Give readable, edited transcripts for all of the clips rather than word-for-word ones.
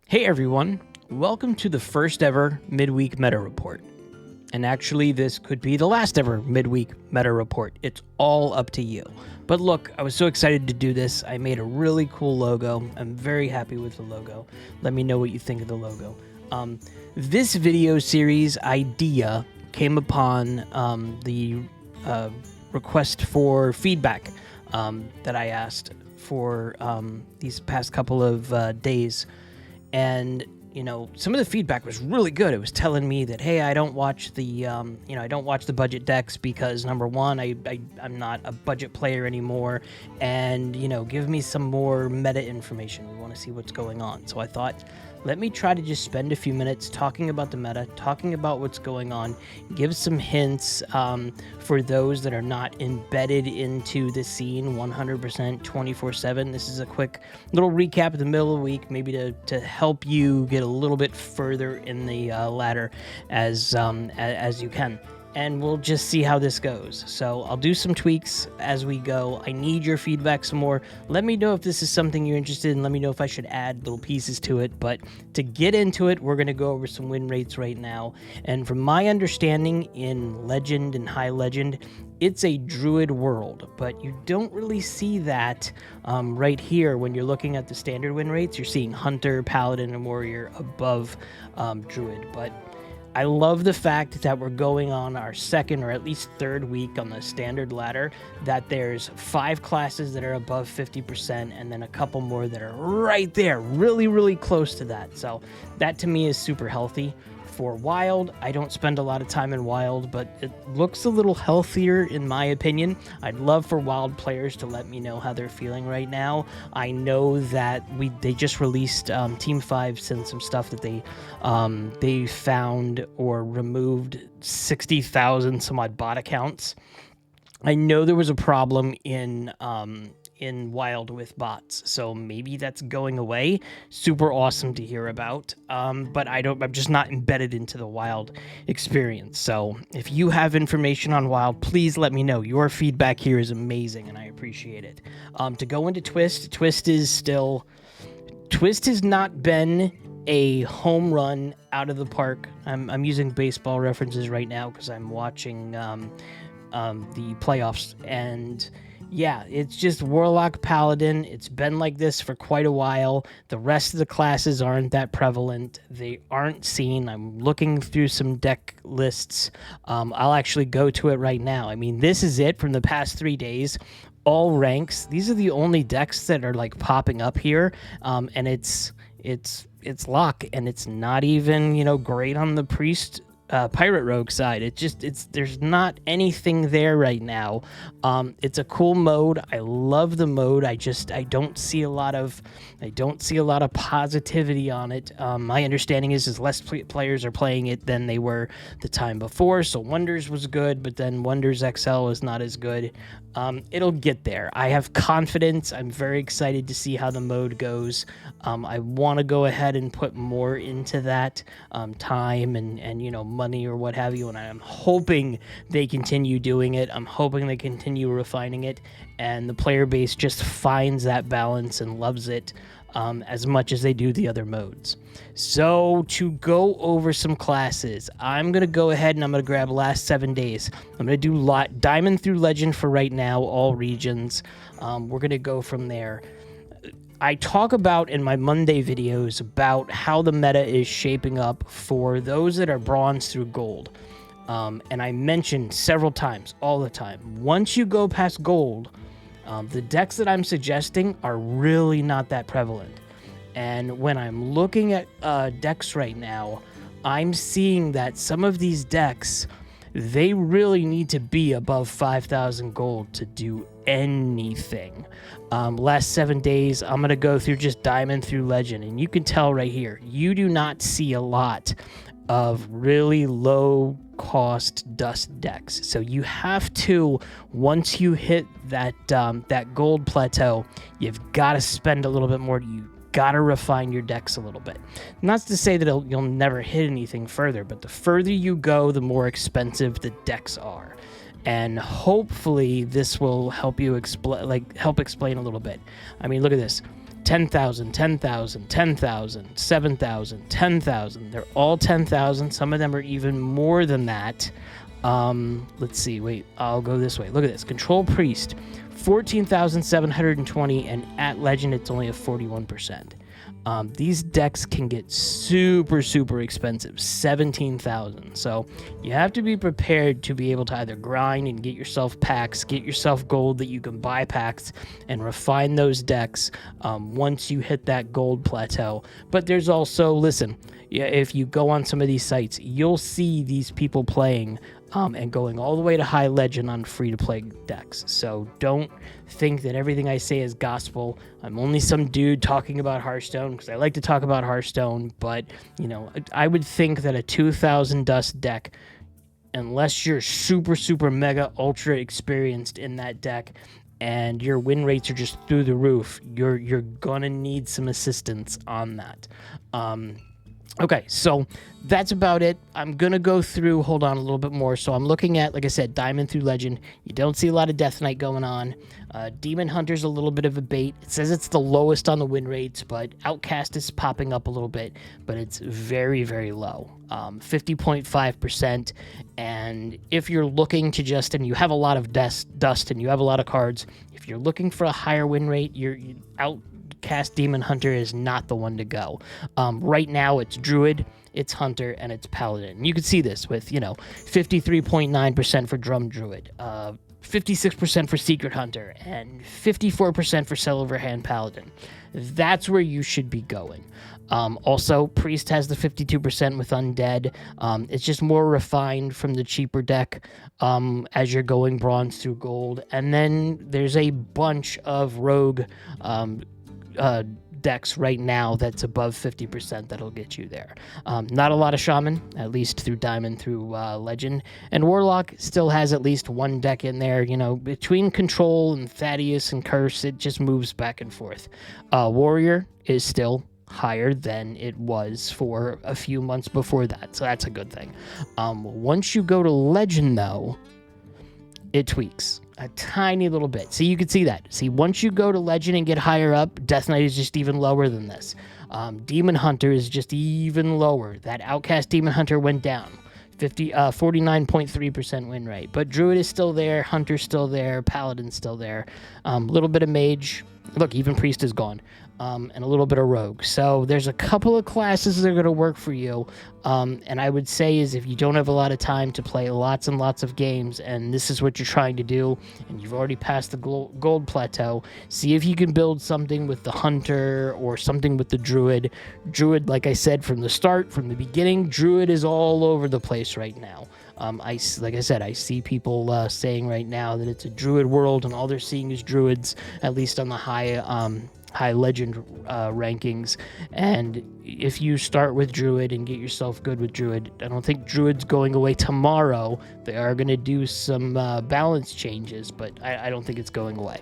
Hey everyone, welcome to the first ever midweek meta report. And actually this could be the last ever midweek meta report. It's all up to you. But look, I was so excited to do this. I made a really cool logo. I'm very happy with the logo. Let me know what you think of the logo. This video series idea came upon the request for feedback that I asked for these past couple of days. And, you know, some of the feedback was really good. It was telling me that, hey, I don't watch the, I don't watch the budget decks because, number one, I'm not a budget player anymore. And, give me some more meta information. We want to see what's going on. So I thought, let me try to just spend a few minutes talking about the meta, talking about what's going on, give some hints for those that are not embedded into the scene 100% 24/7. This is a quick little recap of the middle of the week, maybe to help you get a little bit further in the ladder as you can. And we'll just see how this goes. So I'll do some tweaks as we go. I need your feedback some more. Let me know if this is something you're interested in. Let me know if I should add little pieces to it. But to get into it, we're going to go over some win rates right now. And from my understanding in Legend and High Legend, it's a Druid world, but you don't really see that right here when you're looking at the standard win rates. You're seeing Hunter, Paladin, and Warrior above Druid, but I love the fact that we're going on our second or at least third week on the standard ladder, that there's 5 classes that are above 50% and then a couple more that are right there, really, really close to that. So that to me is super healthy. For Wild, I don't spend a lot of time in Wild, but it looks a little healthier in my opinion. I'd love for Wild players to let me know how they're feeling right now. I know that they just released Team 5 sent some stuff that they found or removed 60,000 some odd bot accounts. I know there was a problem in Wild with bots, so maybe that's going away. Super awesome to hear about, but I'm just not embedded into the Wild experience. So if you have information on Wild, please let me know. Your feedback here is amazing and I appreciate it. To go into Twist has not been a home run out of the park. I'm using baseball references right now because I'm watching the playoffs, and yeah, it's just Warlock Paladin. It's been like this for quite a while. The rest of the classes aren't that prevalent. They aren't seen. I'm looking through some deck lists. I'll actually go to it right now. I mean, this is it from the past 3 days. All ranks. These are the only decks that are like popping up here, and it's luck, and it's not even great on the priest pirate rogue side. There's not anything there right now. It's a cool mode. I love the mode. I don't see a lot of positivity on it. My understanding is less players are playing it than they were the time before. So Wonders was good, but then Wonders XL is not as good. It'll get there. I have confidence. I'm very excited to see how the mode goes. I want to go ahead and put more into that time and money or what have you, and I'm hoping they continue doing it. I'm hoping they continue refining it, and the player base just finds that balance and loves it as much as they do the other modes. So to go over some classes, I'm going to go ahead and I'm going to grab last 7 days. I'm going to do Diamond through Legend for right now, all regions. We're going to go from there. I talk about in my Monday videos about how the meta is shaping up for those that are bronze through gold. And I mentioned several times, all the time, once you go past gold, the decks that I'm suggesting are really not that prevalent. And when I'm looking at decks right now, I'm seeing that some of these decks, they really need to be above 5,000 gold to do anything. Last 7 days, I'm going to go through just Diamond through Legend, and you can tell right here, you do not see a lot of really low cost dust decks. So you have to, once you hit that gold plateau, you've got to spend a little bit more. You got to refine your decks a little bit. Not to say that you'll never hit anything further, but the further you go, the more expensive the decks are. And hopefully this will help you help explain a little bit. I mean, look at this. 10,000, 10,000, 10,000, 7,000, 10,000. They're all 10,000. Some of them are even more than that. Let's see. Wait, I'll go this way. Look at this. Control Priest, 14,720, and at Legend, it's only a 41%. These decks can get super, super expensive, 17,000. So you have to be prepared to be able to either grind and get yourself packs, get yourself gold that you can buy packs, and refine those decks once you hit that gold plateau. But there's also, listen, if you go on some of these sites, you'll see these people playing and going all the way to high legend on free-to-play decks. So don't think that everything I say is gospel. I'm only some dude talking about Hearthstone because I like to talk about Hearthstone, but, you know, I would think that a 2,000 dust deck, unless you're super, super, mega, ultra experienced in that deck, and your win rates are just through the roof, you're gonna need some assistance on that. Okay, so that's about it. I'm going to go through, hold on a little bit more. So I'm looking at, like I said, Diamond through Legend. You don't see a lot of Death Knight going on. Demon Hunter's a little bit of a bait. It says it's the lowest on the win rates, but Outcast is popping up a little bit, but it's very, very low, 50.5%. And if you're looking to just, and you have a lot of dust and you have a lot of cards, if you're looking for a higher win rate, you're Outcast Demon Hunter is not the one to go. Right now it's Druid, it's Hunter, and it's Paladin. You can see this with, 53.9% for Drum Druid, 56% for Secret Hunter, and 54% for Silverhand Paladin. That's where you should be going. Also, Priest has the 52% with Undead. It's just more refined from the cheaper deck as you're going bronze through gold. And then there's a bunch of rogue decks right now that's above 50% that'll get you there. Not a lot of Shaman, at least through Diamond, through Legend. And Warlock still has at least one deck in there. Between Control and Thaddeus and Curse, it just moves back and forth. Warrior is still higher than it was for a few months before that, so that's a good thing. Once you go to Legend, though, it tweaks a tiny little bit. So you can see that. See, once you go to Legend and get higher up, Death Knight is just even lower than this. Demon Hunter is just even lower. That Outcast Demon Hunter went down. 49.3% win rate. But Druid is still there, Hunter's still there, Paladin's still there. A little bit of Mage. Look, even Priest is gone. And a little bit of Rogue. So there's a couple of classes that are going to work for you. And I would say is if you don't have a lot of time to play lots and lots of games, and this is what you're trying to do, and you've already passed the gold plateau, see if you can build something with the Hunter or something with the Druid. Druid, like I said from the start, from the beginning, Druid is all over the place right now. Like I said, I see people saying right now that it's a Druid world, and all they're seeing is Druids, at least on the high Legend rankings. And if you start with Druid and get yourself good with Druid, I don't think Druid's going away tomorrow. They are going to do some balance changes, but I don't think it's going away.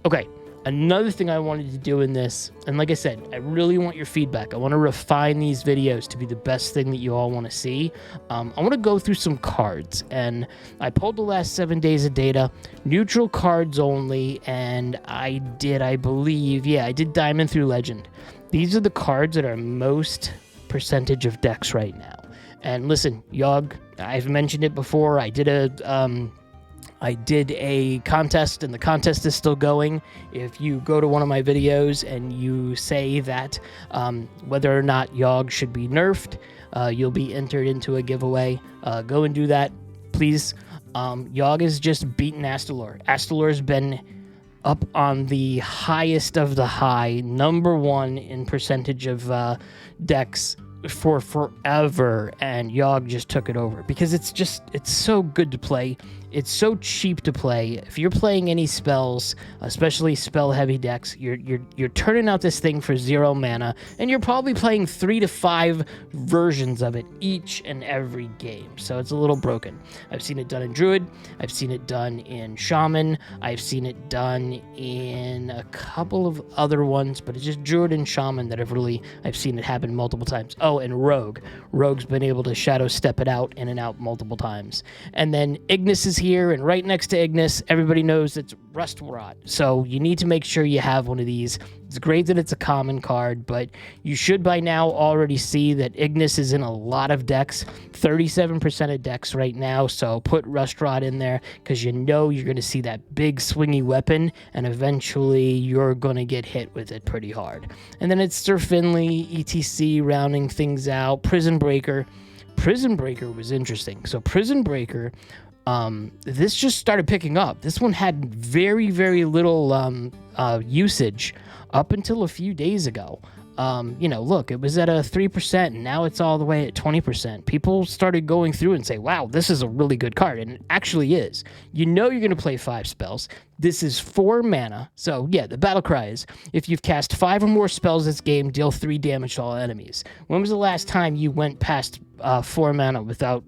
Okay, another thing I wanted to do in this, and like I said, I really want your feedback. I want to refine these videos to be the best thing that you all want to see. I want to go through some cards, and I pulled the last 7 days of data, neutral cards only, and I did Diamond through Legend. These are the cards that are most percentage of decks right now. And listen, Yogg, I've mentioned it before. I did a contest, and the contest is still going. If you go to one of my videos and you say that whether or not Yogg should be nerfed, you'll be entered into a giveaway. Go and do that, please. Yogg has just beaten Astalor. Astalor's been up on the highest of the high, number one in percentage of decks for forever, and Yogg just took it over because it's so good to play. It's so cheap to play. If you're playing any spells, especially spell-heavy decks, you're turning out this thing for 0 mana, and you're probably playing 3 to 5 versions of it each and every game. So it's a little broken. I've seen it done in Druid. I've seen it done in Shaman. I've seen it done in a couple of other ones, but it's just Druid and Shaman that I've seen it happen multiple times. Oh, and Rogue. Rogue's been able to shadow step it out in and out multiple times. And then Ignis is here. here, and right next to Ignis, everybody knows it's Rust Rot. So you need to make sure you have one of these. It's great that it's a common card, but you should by now already see that Ignis is in a lot of decks, 37% of decks right now. So put Rust Rot in there because you know you're going to see that big swingy weapon, and eventually you're going to get hit with it pretty hard. And then it's Sir Finley, ETC, rounding things out. Prison Breaker. Prison Breaker was interesting. So Prison Breaker, this just started picking up. This one had very, very little usage up until a few days ago. Look, it was at a 3%, and now it's all the way at 20%. People started going through and say, wow, this is a really good card, and it actually is. You know you're going to play 5 spells. This is 4 mana. So, yeah, the battle cry is, if you've cast 5 or more spells this game, deal 3 damage to all enemies. When was the last time you went past 4 mana without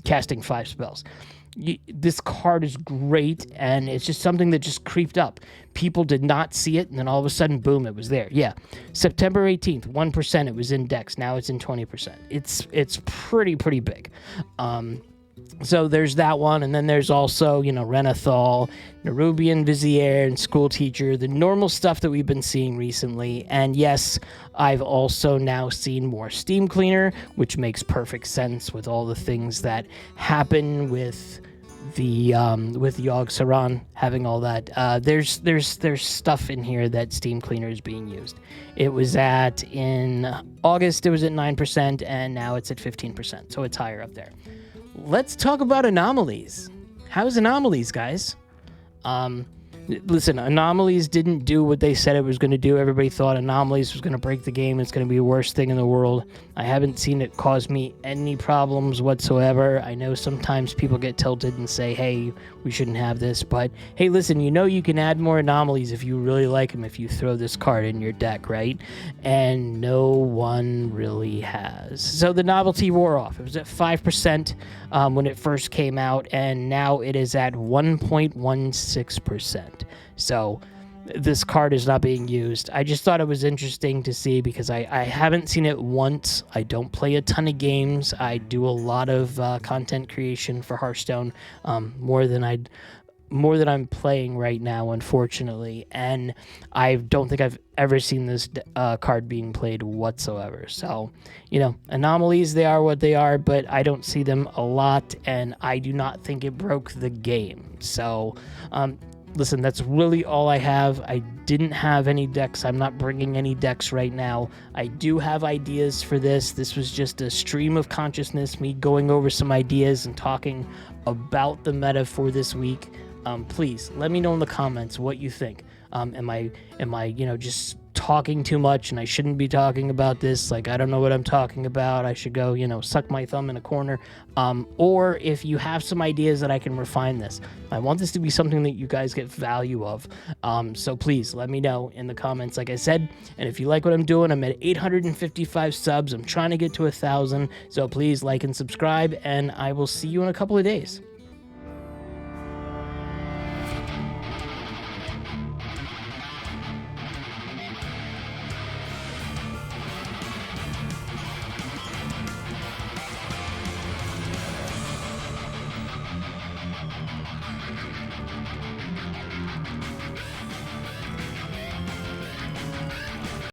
casting 5 spells? This card is great, and it's just something that just creeped up. People did not see it, and then all of a sudden, boom, it was there. Yeah, September 18th, 1%, it was in decks. Now it's in 20%. It's pretty big. So there's that one, and then there's also, Renathal, Nerubian Vizier, and School Teacher, the normal stuff that we've been seeing recently. And yes, I've also now seen more Steam Cleaner, which makes perfect sense with all the things that happen with Yogg Saron having all that. There's stuff in here that Steam Cleaner is being used. It was in August, it was at 9%, and now it's at 15%, so it's higher up there. Let's talk about anomalies. How's anomalies, guys? Listen, anomalies didn't do what they said it was going to do. Everybody thought anomalies was going to break the game. It's going to be the worst thing in the world. I haven't seen it cause me any problems whatsoever. I know sometimes people get tilted and say, hey, we shouldn't have this. But, hey, listen, you can add more anomalies if you really like them, if you throw this card in your deck, right? And no one really has. So the novelty wore off. It was at 5% when it first came out, and now it is at 1.16%. So this card is not being used. I just thought it was interesting to see because I haven't seen it once. I don't play a ton of games. I do a lot of content creation for Hearthstone, more than I'm playing right now, unfortunately. And I don't think I've ever seen this card being played whatsoever. So, anomalies, they are what they are, but I don't see them a lot, and I do not think it broke the game. So, listen, that's really all I have. I didn't have any decks. I'm not bringing any decks right now. I do have ideas for this. This was just a stream of consciousness, me going over some ideas and talking about the meta for this week. Please let me know in the comments what you think. Am I just talking too much and I shouldn't be talking about this? Like, I don't know what I'm talking about. I should go, suck my thumb in a corner. Or if you have some ideas that I can refine this. I want this to be something that you guys get value of. So please let me know in the comments, like I said. And if you like what I'm doing, I'm at 855 subs. I'm trying to get to 1,000. So please like and subscribe, and I will see you in a couple of days.